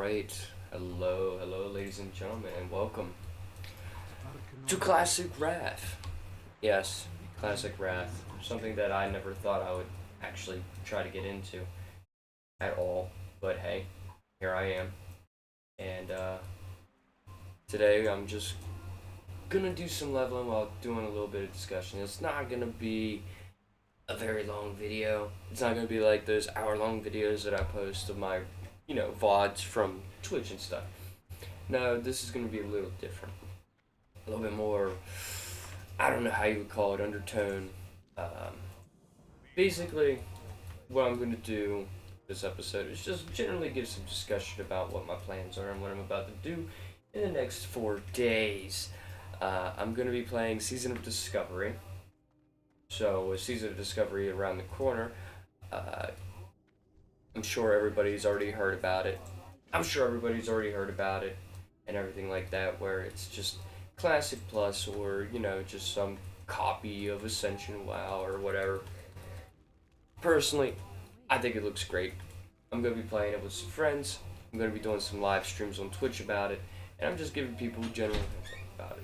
Alright, hello ladies and gentlemen, and welcome to Classic Wrath. Yes, Classic Wrath. Something that I never thought I would actually try to get into at all. But hey, here I am. And today I'm just gonna do some leveling while doing a little bit of discussion. It's not gonna be a very long video. It's not gonna be like those hour-long videos that I post of my, VODs from Twitch and stuff. No, this is gonna be a little different. A little bit more, I don't know how you would call it, undertone. Um, Basically, what I'm gonna do this episode is just generally give some discussion about what my plans are and what I'm about to do in the next 4 days. I'm gonna be playing Season of Discovery. So, with Season of Discovery around the corner, uh, I'm sure everybody's already heard about it. And everything like that, where it's just Classic Plus or, just some copy of Ascension WoW or whatever. Personally, I think it looks great. I'm going to be playing it with some friends. I'm going to be doing some live streams on Twitch about it. And I'm just giving people general heads up about it.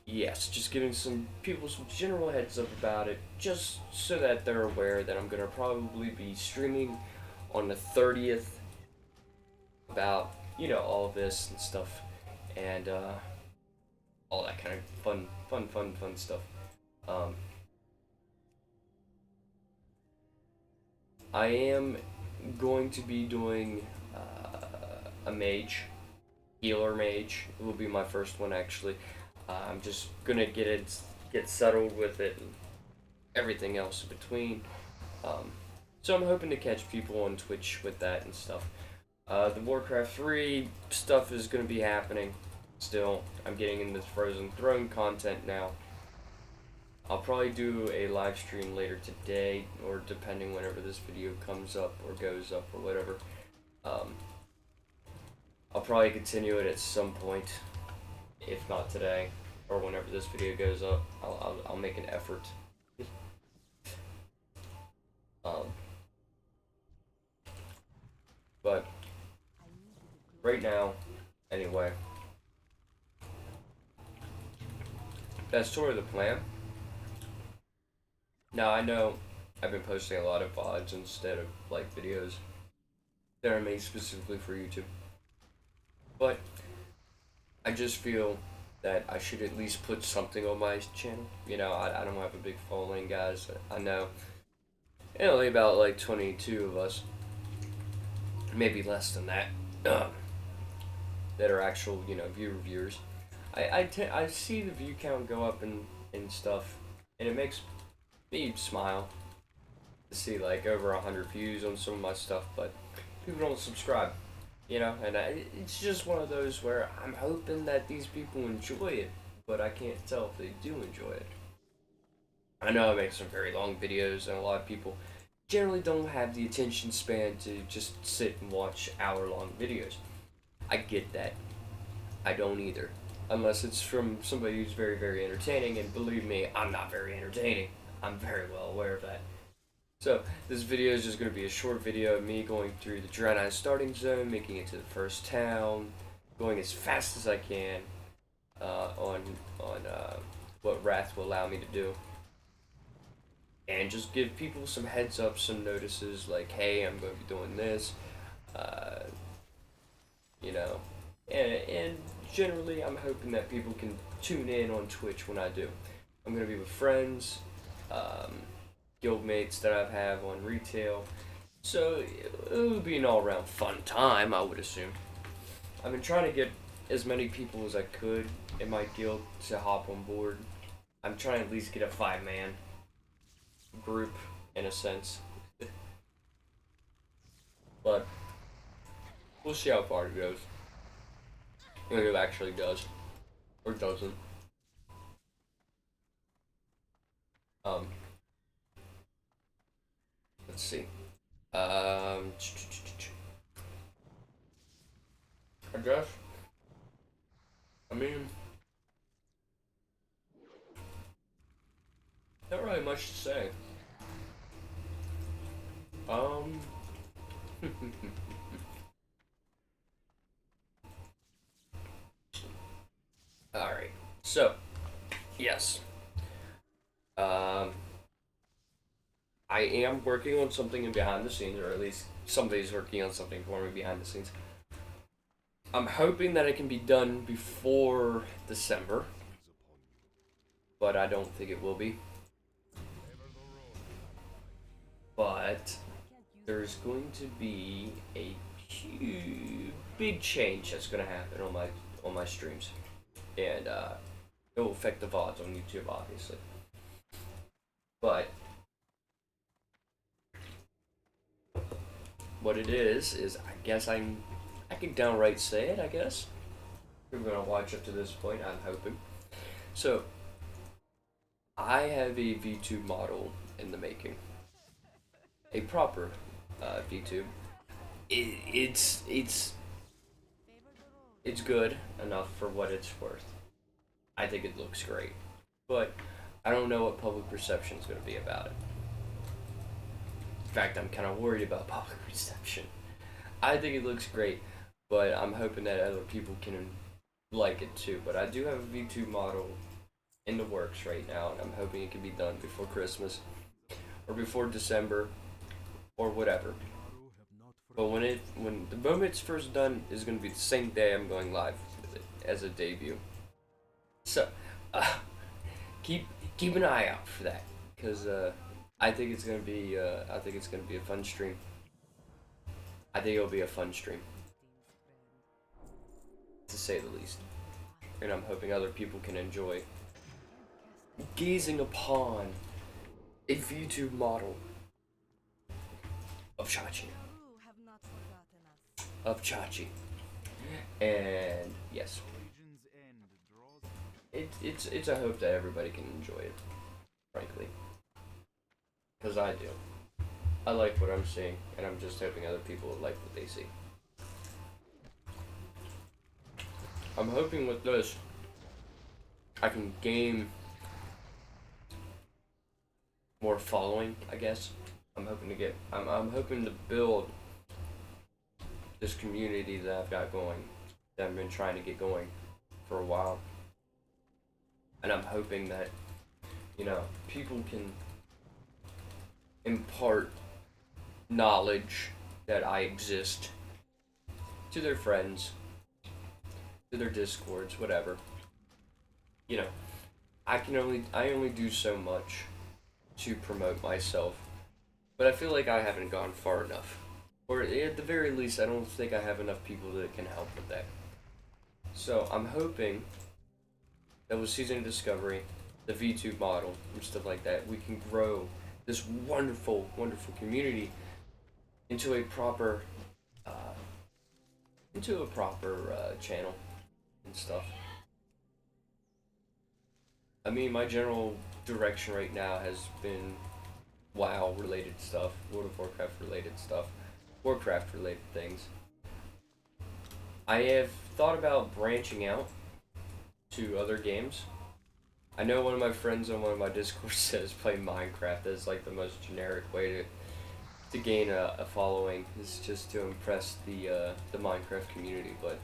Yes, just giving some people some general heads up about it, just so that they're aware that I'm gonna probably be streaming on the 30th about, all of this and stuff, and all that kind of fun stuff. Um, I am going to be doing a mage, healer mage. It will be my first one actually. I'm just gonna get settled with it, and everything else in between. Um, so I'm hoping to catch people on Twitch with that and stuff. The Warcraft 3 stuff is gonna be happening. Still, I'm getting into Frozen Throne content now. I'll probably do a live stream later today, or depending whenever this video comes up or goes up or whatever. Um, I'll probably continue it at some point, if not today, or whenever this video goes up. I'll make an effort. Um, but right now, anyway, that's sort of the plan. Now I know I've been posting a lot of VODs instead of like videos that are made specifically for YouTube, but I just feel that I should at least put something on my channel. I don't have a big following, guys. I know. And only about like 22 of us, maybe less than that, that are actual, viewers. I see the view count go up and stuff, and it makes me smile to see like over 100 views on some of my stuff, but people don't subscribe. And it's just one of those where I'm hoping that these people enjoy it, but I can't tell if they do enjoy it. I know I make some very long videos, and a lot of people generally don't have the attention span to just sit and watch hour-long videos. I get that. I don't either. Unless it's from somebody who's very, very entertaining, and believe me, I'm not very entertaining. I'm very well aware of that. So, this video is just going to be a short video of me going through the Draenei starting zone, making it to the first town, going as fast as I can on what Wrath will allow me to do. And just give people some heads up, some notices, like, hey, I'm going to be doing this, uh, you know. And generally, I'm hoping that people can tune in on Twitch when I do. I'm going to be with friends, guildmates that I have on retail. So it'll be an all-around fun time, I would assume. I've been trying to get as many people as I could in my guild to hop on board. I'm trying to at least get a 5-man group, in a sense. But we'll see how far it goes. If it actually does. Or doesn't. Um, let's see. I guess. I mean, much to say. Um. Alright. So, yes. Um. I am working on something in behind the scenes, or at least somebody's working on something for me behind the scenes. I'm hoping that it can be done before December, but I don't think it will be. But there's going to be a huge, big change that's going to happen on my streams, and it will affect the VODs on YouTube, obviously. But what it is I guess I can downright say it. I guess you're gonna watch up to this point. I'm hoping. So I have a VTube model in the making, a proper VTube. It's good enough for what it's worth. I think it looks great, but I don't know what public perception is going to be about it. In fact, I'm kind of worried about public reception. I think it looks great, but I'm hoping that other people can like it too. But I do have a VTube model in the works right now, and I'm hoping it can be done before Christmas or before December or whatever. But when the moment it's first done is going to be the same day I'm going live with it as a debut. So keep an eye out for that, because I think it's gonna be a fun stream. I think it'll be a fun stream, to say the least. And I'm hoping other people can enjoy gazing upon a VTube model of Chachi. And yes, it's a hope that everybody can enjoy it, frankly. Because I do. I like what I'm seeing, and I'm just hoping other people will like what they see. I'm hoping with this, I can gain more following, I guess. I'm hoping to build this community that I've got going, that I've been trying to get going for a while. And I'm hoping that, people can impart knowledge that I exist to their friends, to their discords, whatever. I only do so much to promote myself, but I feel like I haven't gone far enough. Or at the very least, I don't think I have enough people that can help with that. So I'm hoping that with Season of Discovery, the VTube model, and stuff like that, we can grow this wonderful, wonderful community into a proper, channel and stuff. I mean, my general direction right now has been WoW related stuff, World of Warcraft related stuff, Warcraft related things. I have thought about branching out to other games. I know one of my friends on one of my discords says play Minecraft as like the most generic way to gain a following, is just to impress the Minecraft community, but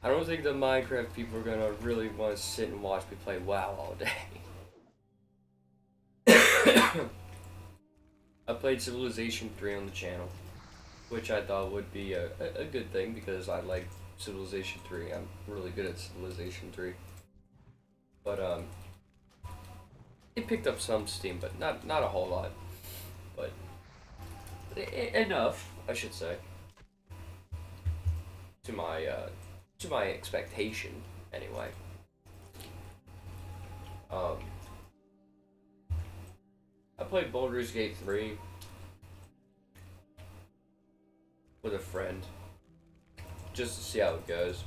I don't think the Minecraft people are gonna really want to sit and watch me play WoW all day. I played Civilization 3 on the channel, which I thought would be a good thing, because I like Civilization 3. I'm really good at Civilization 3. But it picked up some steam, but not a whole lot. But enough, I should say, to my expectation, anyway. I played Baldur's Gate 3 with a friend, just to see how it goes.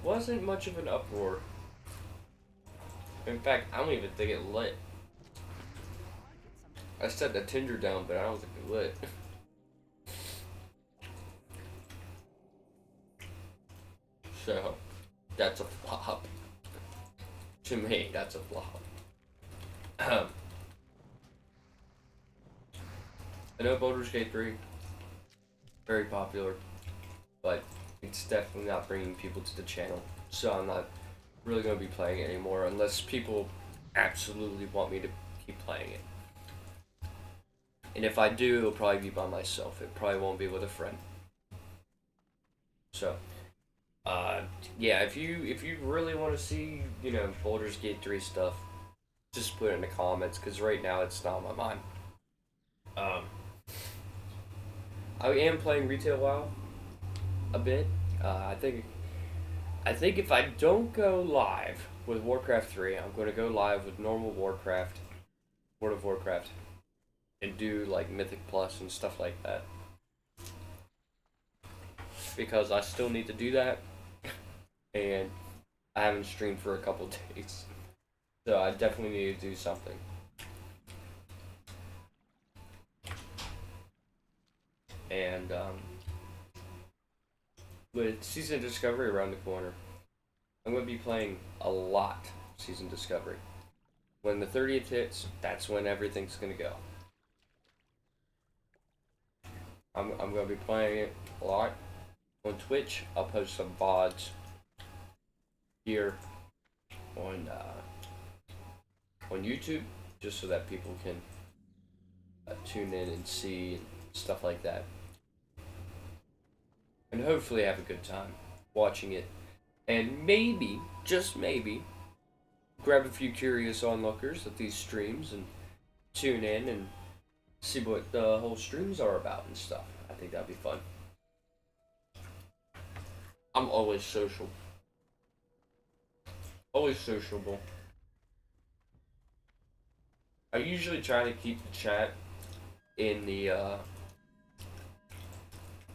Wasn't much of an uproar. In fact, I don't even think it lit. I set the Tinder down, but I don't think it lit. So, that's a flop. To me, that's a flop. I know Baldur's Gate 3, very popular, but it's definitely not bringing people to the channel. So I'm not really going to be playing it anymore unless people absolutely want me to keep playing it. And if I do, it'll probably be by myself. It probably won't be with a friend. So, uh, yeah, if you really want to see, Baldur's Gate 3 stuff, just put it in the comments, because right now it's not on my mind. Um, I am playing Retail WoW a bit. I think if I don't go live with Warcraft 3, I'm going to go live with normal Warcraft, World of Warcraft, and do like Mythic Plus and stuff like that. Because I still need to do that, and I haven't streamed for a couple days. So I definitely need to do something. And with Season Discovery around the corner, I'm going to be playing a lot Season Discovery. When the 30th hits, that's when everything's going to go. I'm going to be playing it a lot on Twitch. I'll post some VODs here on YouTube, just so that people can tune in and see and stuff like that, and hopefully have a good time watching it, and maybe, just maybe, grab a few curious onlookers at these streams and tune in and see what the whole streams are about and stuff. I think that'd be fun. I'm always social. Always sociable. I usually try to keep the chat in the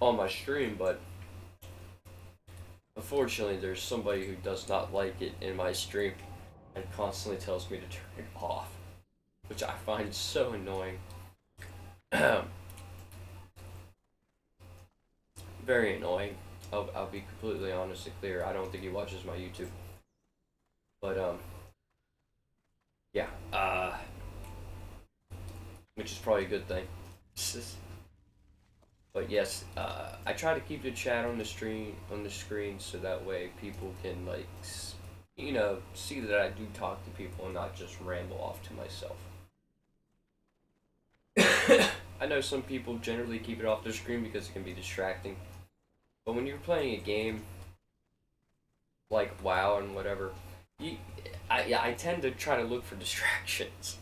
on my stream, but unfortunately there's somebody who does not like it in my stream and constantly tells me to turn it off, which I find so annoying. Very annoying. I'll be completely honest and clear. I don't think he watches my YouTube. But yeah. Which is probably a good thing. But yes, I try to keep the chat on the screen, so that way people can see that I do talk to people and not just ramble off to myself. I know some people generally keep it off their screen because it can be distracting. But when you're playing a game like WoW and whatever, I tend to try to look for distractions.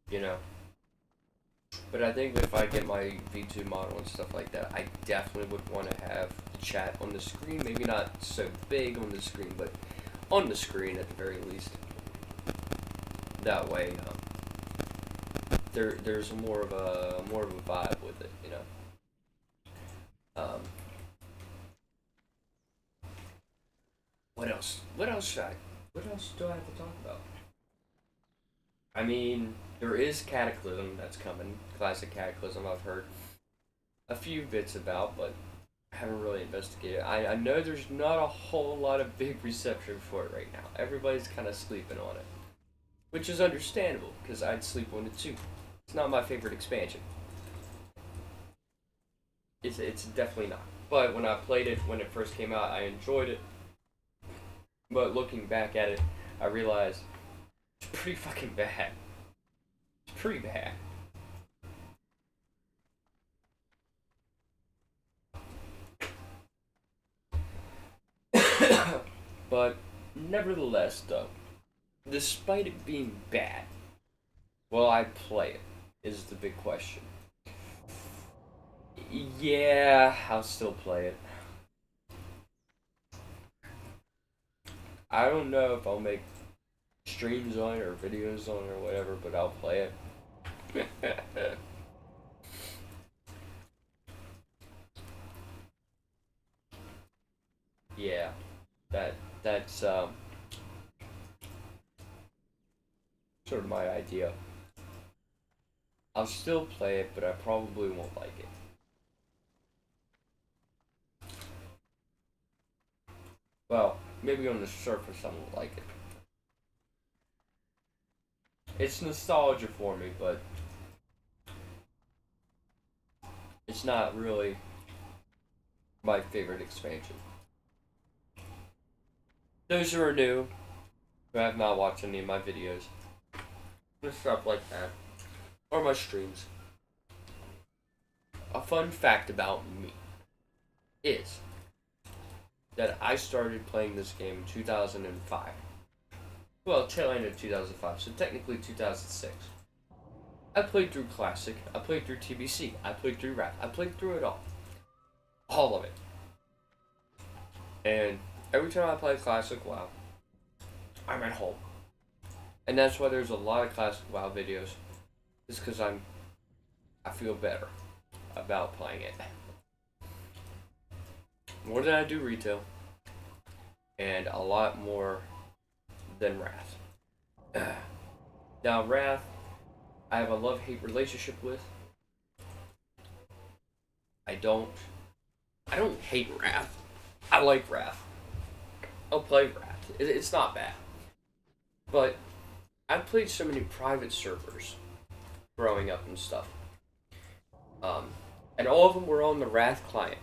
You know. But I think if I get my V2 model and stuff like that, I definitely would want to have the chat on the screen. Maybe not so big on the screen, but on the screen at the very least. That way, there's more of a vibe with it, you know. What else? What else do I have to talk about? I mean, there is Cataclysm that's coming. Classic Cataclysm I've heard a few bits about, but I haven't really investigated. I know there's not a whole lot of big reception for it right now. Everybody's kind of sleeping on it, which is understandable, because I'd sleep on it too. It's not my favorite expansion. It's definitely not. But when I played it when it first came out, I enjoyed it. But looking back at it, I realized it's pretty fucking bad. It's pretty bad. But nevertheless, though, despite it being bad, will I play it? Is the big question. Yeah, I'll still play it. I don't know if I'll make streams on it or videos on it or whatever, but I'll play it. Yeah, that's sort of my idea. I'll still play it, but I probably won't like it. Well, maybe on the surface I won't like it. It's nostalgia for me, but it's not really my favorite expansion. Those who are new, who have not watched any of my videos, and stuff like that, or my streams, a fun fact about me is that I started playing this game in 2005. Well, tail end of 2005, so technically 2006. I played through Classic, I played through TBC, I played through Wrath, I played through it all. All of it. And every time I play Classic WoW, I'm at home. And that's why there's a lot of Classic WoW videos. It's because I feel better about playing it. More than I do retail. And a lot more than Wrath. Now, Wrath, I have a love-hate relationship with. I don't hate Wrath. I like Wrath. I'll play Wrath. It's not bad. But I've played so many private servers growing up and stuff. And all of them were on the Wrath client.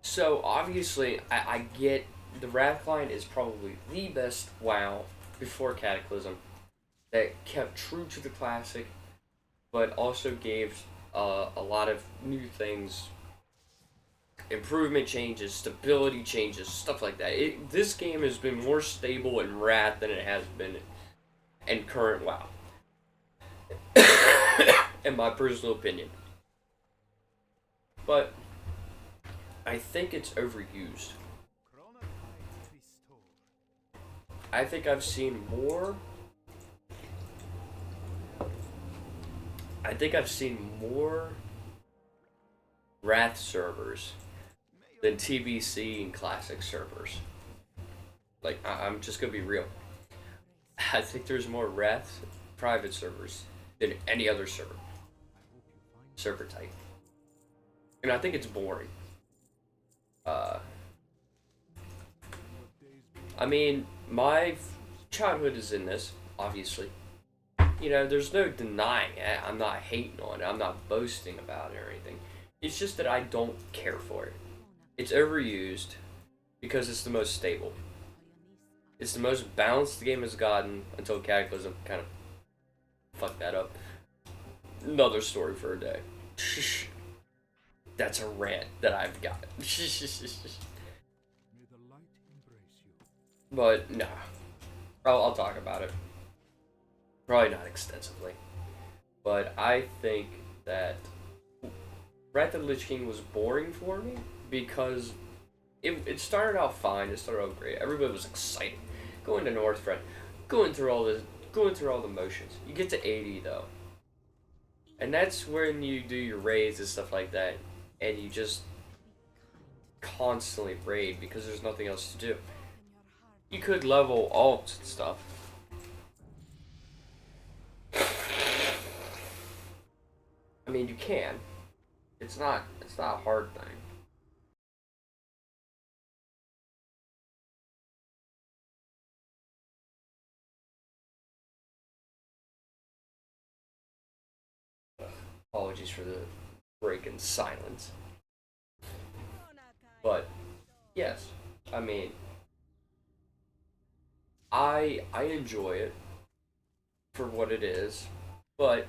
So obviously, I get the Wrath client is probably the best WoW before Cataclysm that kept true to the classic, but also gave a lot of new things, improvement changes, stability changes, stuff like that. This game has been more stable in Wrath than it has been in current WoW, in my personal opinion. But I think it's overused. I think I've seen more. I think I've seen more Wrath servers than TBC and Classic servers. Like, I'm just gonna be real. I think there's more Wrath private servers than any other server type. And I think it's boring. I mean, my childhood is in this, obviously. You know, there's no denying it. I'm not hating on it. I'm not boasting about it or anything. It's just that I don't care for it. It's overused because it's the most stable. It's the most balanced the game has gotten until Cataclysm kind of fucked that up. Another story for a day. That's a rant that I've got. But, nah. I'll talk about it. Probably not extensively. But I think that Wrath of the Lich King was boring for me because it started out fine, it started out great. Everybody was excited. Going to Northrend, going through all the motions. You get to 80 though. And that's when you do your raids and stuff like that, and you just constantly raid because there's nothing else to do. You could level alts and stuff. I mean, you can. It's not a hard thing. Apologies for the break in silence. But yes, I mean, I enjoy it for what it is, but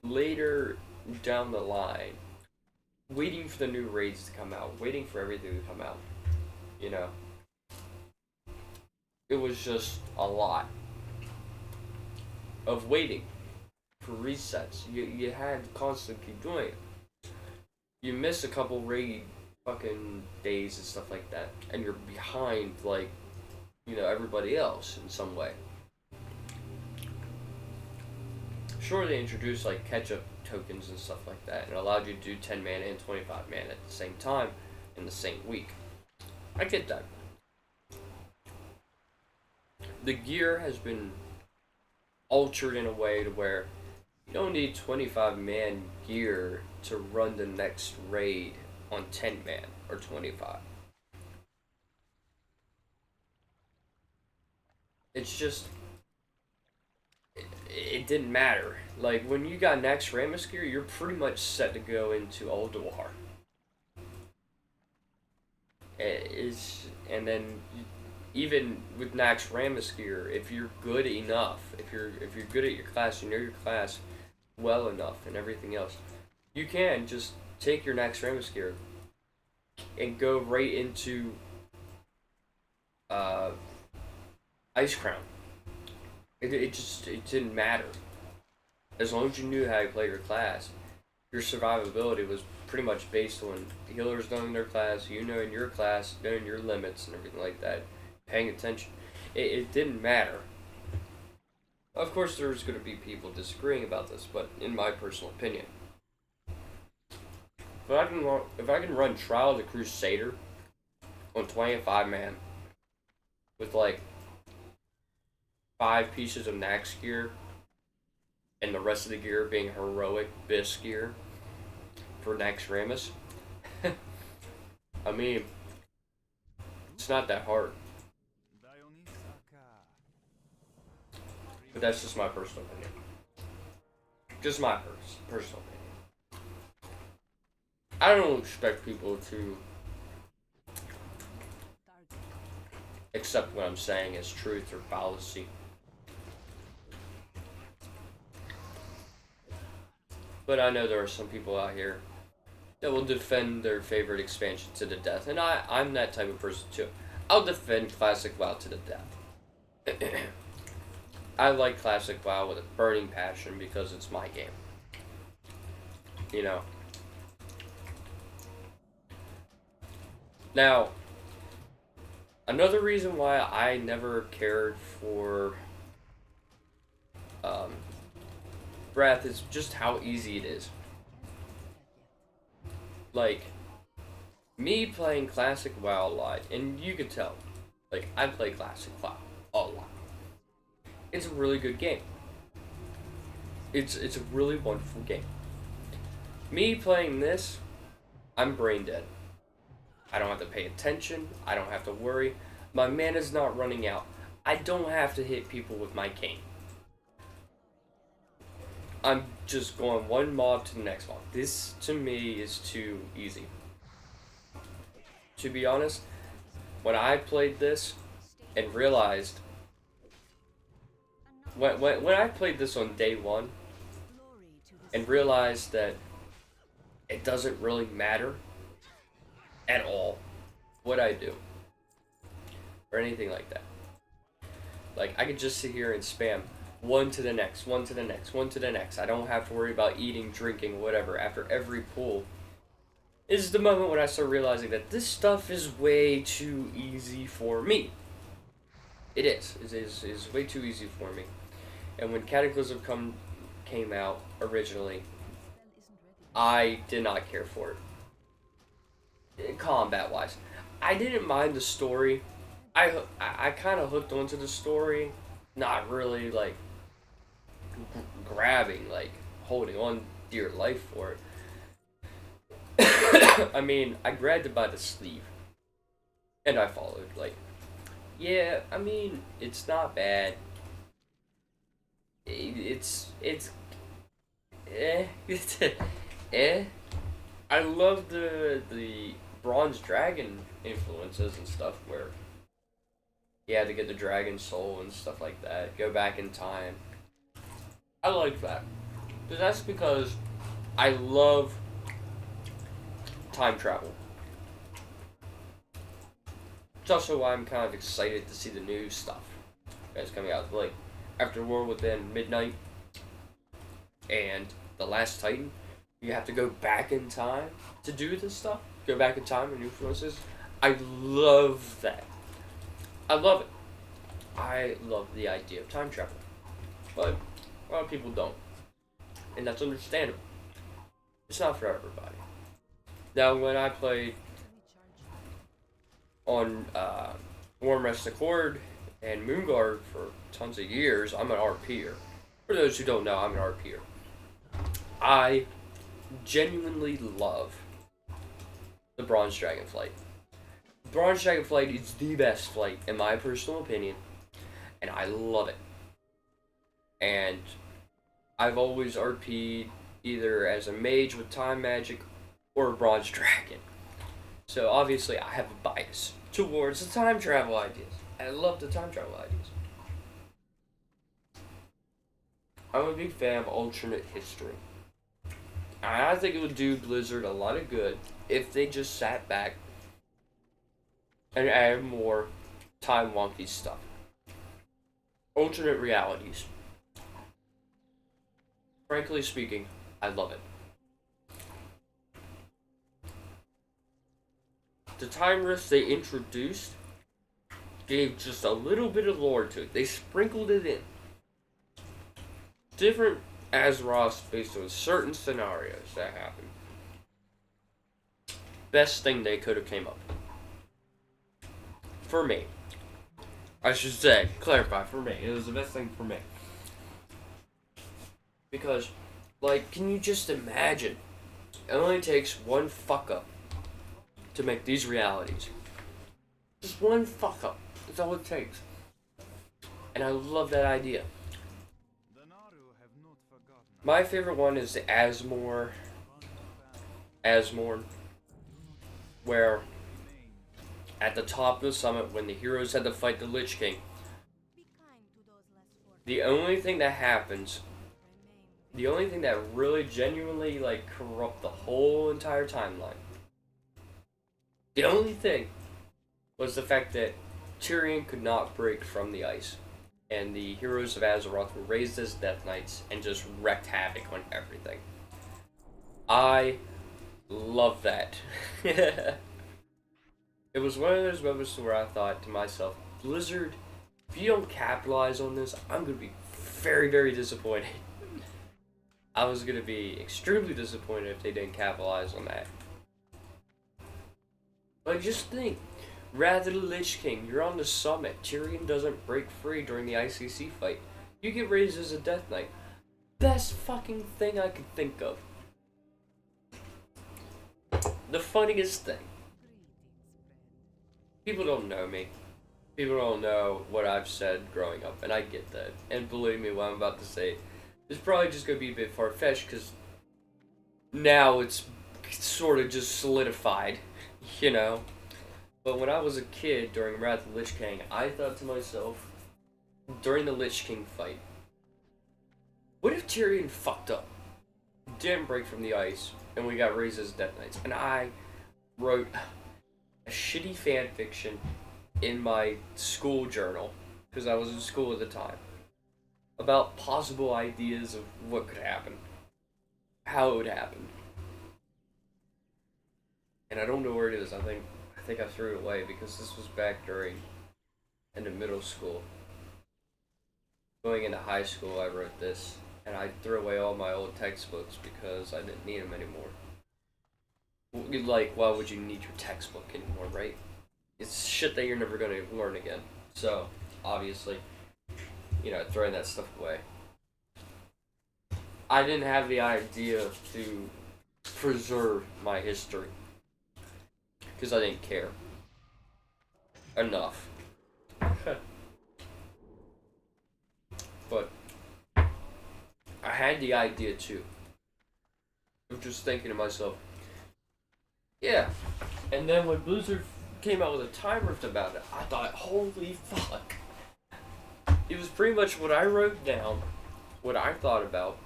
later down the line, waiting for the new raids to come out, waiting for everything to come out, you know, it was just a lot of waiting for resets. You had to constantly keep doing it. You miss a couple raid fucking days and stuff like that, and you're behind like, you know, everybody else in some way. Sure, they introduced like catch-up tokens and stuff like that, and allowed you to do 10 mana and 25 mana at the same time in the same week. I get that. The gear has been altered in a way to where you don't need 25 man gear to run the next raid on 10 man or 25. It's just it didn't matter. Like, when you got Nax Ramus gear, you're pretty much set to go into Ulduar. And then even with Nax Ramus gear, if you're good enough, if you're good at your class, you know your class well enough and everything else, you can just take your Nax Ramus gear and go right into Ice Crown. It didn't matter. As long as you knew how to play your class, your survivability was pretty much based on healers knowing their class, you knowing your class, knowing your limits and everything like that, paying attention. It didn't matter. Of course, there's going to be people disagreeing about this, but in my personal opinion, if I can run Trial of the Crusader on 25 man with like 5 pieces of Nax gear and the rest of the gear being heroic Bis gear for Nax Ramus, I mean, it's not that hard. But that's just my personal opinion. Just my personal opinion. I don't expect people to accept what I'm saying as truth or fallacy. But I know there are some people out here that will defend their favorite expansion to the death. And I'm that type of person too. I'll defend Classic WoW to the death. I like Classic WoW with a burning passion because it's my game. You know. Now, another reason why I never cared for Breath is just how easy it is. Like, me playing Classic WoW a lot, and you can tell, like, I play Classic WoW a lot. It's a really good game. It's a really wonderful game. Me playing this, I'm brain dead. I don't have to pay attention. I don't have to worry. My mana's not running out. I don't have to hit people with my cane. I'm just going one mob to the next mob. This, to me, is too easy. To be honest, when I played this and realized... When I played this on day 1 and realized that it doesn't really matter at all what I do or anything like that. Like, I could just sit here and spam one to the next, one to the next, one to the next. I don't have to worry about eating, drinking, whatever after every pull. This is the moment when I start realizing that this stuff is way too easy for me. It is. It is way too easy for me. And when Cataclysm came out originally, I did not care for it. Combat-wise. I didn't mind the story. I kind of hooked onto the story. Not really, like, grabbing, like, holding on dear life for it. I mean, I grabbed it by the sleeve. And I followed, like, yeah, I mean, it's not bad. It's eh. I love the Bronze Dragon influences and stuff where you had to get the Dragon Soul and stuff like that. Go back in time. I like that. But that's because I love time travel. It's also why I'm kind of excited to see the new stuff that's coming out. Like, after War Within Midnight and The Last Titan, you have to go back in time to do this stuff. Go back in time and influences. I love that. I love it. I love the idea of time travel. But a lot of people don't. And that's understandable. It's not for everybody. Now, when I played on Warm Rest Accord and Moonguard for tons of years, I'm an RPer. For those who don't know, I'm an RPer. I genuinely love the Bronze Dragon Flight. Bronze Dragon Flight is the best flight, in my personal opinion, and I love it. And I've always RP'd either as a mage with time magic or a bronze dragon. So obviously I have a bias towards the time travel ideas. I love the time travel ideas. I'm a big fan of alternate history. I think it would do Blizzard a lot of good if they just sat back and added more time wonky stuff. Alternate realities. Frankly speaking, I love it. The time rifts they introduced gave just a little bit of lore to it. They sprinkled it in. Different Azeroths based on certain scenarios that happen. Best thing they could have came up with. For me. I should say, clarify, for me. It was the best thing for me. Because, like, can you just imagine? It only takes one fuck up to make these realities. Just one fuck up. That's all it takes. And I love that idea. My favorite one is the Asmorn, where at the top of the summit, when the heroes had to fight the Lich King, the only thing that happens, the only thing that really genuinely like corrupt the whole entire timeline, the only thing was the fact that Tyrion could not break from the ice. And the heroes of Azeroth were raised as Death Knights and just wreaked havoc on everything. I love that. It was one of those moments where I thought to myself, Blizzard, if you don't capitalize on this, I'm going to be very, very disappointed. I was going to be extremely disappointed if they didn't capitalize on that. But just think. Rather the Lich King, you're on the summit. Tyrion doesn't break free during the ICC fight. You get raised as a Death Knight. Best fucking thing I could think of. The funniest thing. People don't know me. People don't know what I've said growing up, and I get that. And believe me, what I'm about to say is probably just going to be a bit far-fetched, because now it's sort of just solidified, you know? But when I was a kid during Wrath of the Lich King, I thought to myself, during the Lich King fight, what if Tyrion fucked up, didn't break from the ice, and we got raised as Death Knights? And I wrote a shitty fan fiction in my school journal, because I was in school at the time, about possible ideas of what could happen, how it would happen. And I don't know where it is. I think I threw it away because this was back into middle school. Going into high school, I wrote this, and I threw away all my old textbooks because I didn't need them anymore. Like, why would you need your textbook anymore, right? It's shit that you're never going to learn again. So, obviously, throwing that stuff away. I didn't have the idea to preserve my history. Because I didn't care enough. But I had the idea too. I was just thinking to myself, yeah. And then when Blizzard came out with a time rift about it, I thought, holy fuck. It was pretty much what I wrote down, what I thought about,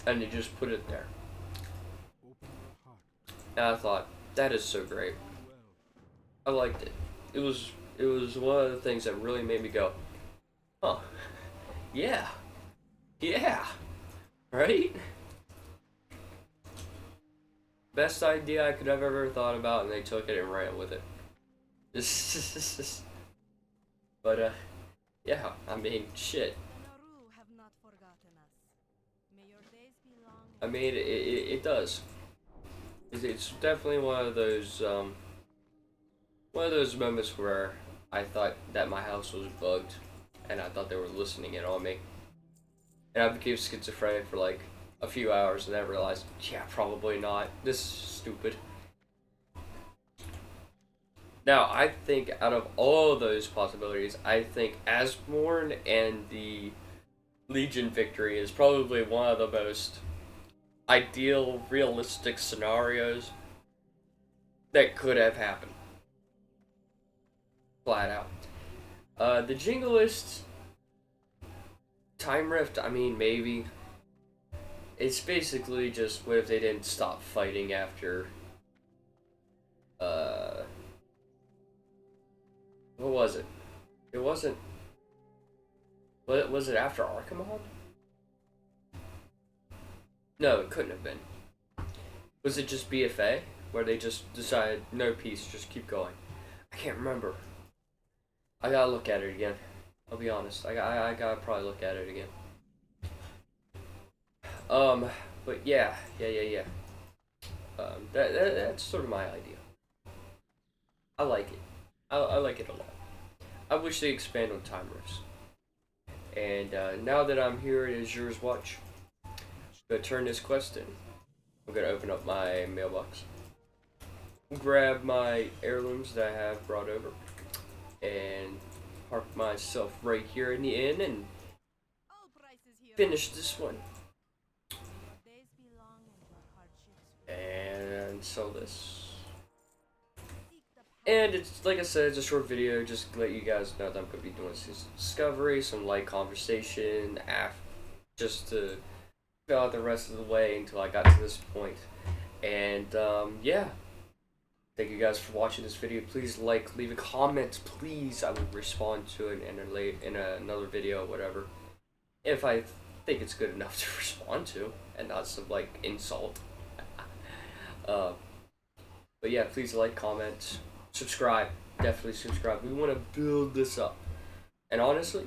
and they just put it there. And I thought, that is so great. I liked it. It was one of the things that really made me go, huh, yeah, right? Best idea I could have ever thought about, and they took it and ran with it. But, yeah, I mean, shit. I mean, it does. It's definitely one of those moments where I thought that my house was bugged, and I thought they were listening in on me. And I became schizophrenic for like a few hours, and I realized, yeah, probably not. This is stupid. Now, I think out of all those possibilities, I think Asmorn and the Legion victory is probably one of the most ideal, realistic scenarios that could have happened. Flat out. The Jingoist time rift, I mean, maybe. It's basically just what if they didn't stop fighting after. What was it? It wasn't. What was it after Archimon? No, it couldn't have been. Was it just BFA? Where they just decided, no peace, just keep going? I can't remember. I gotta look at it again. I'll be honest. I gotta probably look at it again. But yeah. That's sort of my idea. I like it. I like it a lot. I wish they expand on time rifts. And now that I'm here at Azure's Watch, I'm gonna turn this quest in. I'm gonna open up my mailbox, grab my heirlooms that I have brought over, and park myself right here in the inn and finish this one. And sell this. And it's, like I said, it's a short video, just to let you guys know that I'm going to be doing some discovery, some light conversation, just to fill out the rest of the way until I got to this point. And, yeah. Thank you guys for watching this video. Please leave a comment, please. I will respond to it in another video, whatever. If I think it's good enough to respond to, and not some, like, insult. But yeah, please comment, subscribe, definitely subscribe. We want to build this up. And honestly,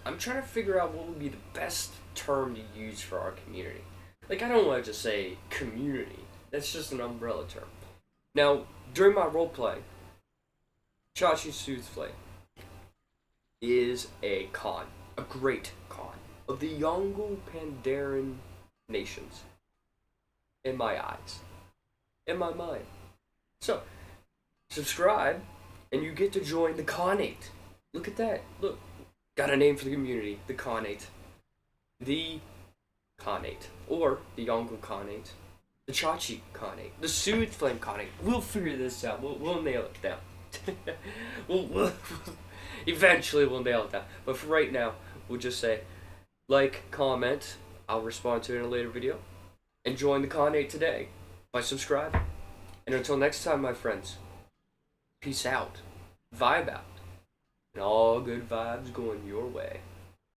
I'm trying to figure out what would be the best term to use for our community. Like, I don't want to just say community. That's just an umbrella term. Now, during my roleplay, Chachi Soothflay is a Khan, a great Khan, of the Yongle Pandaren nations. In my eyes. In my mind. So, subscribe, and you get to join the Khanate. Look at that. Look. Got a name for the community. The Khanate. The Khanate. Or the Yongle Khanate. The Chachi Khanate. The Soothe Flame Khanate. We'll figure this out. We'll nail it down. Eventually we'll nail it down. But for right now, we'll just say, like, comment. I'll respond to it in a later video. And join the Khanate today by subscribing. And until next time, my friends, peace out, vibe out, and all good vibes going your way.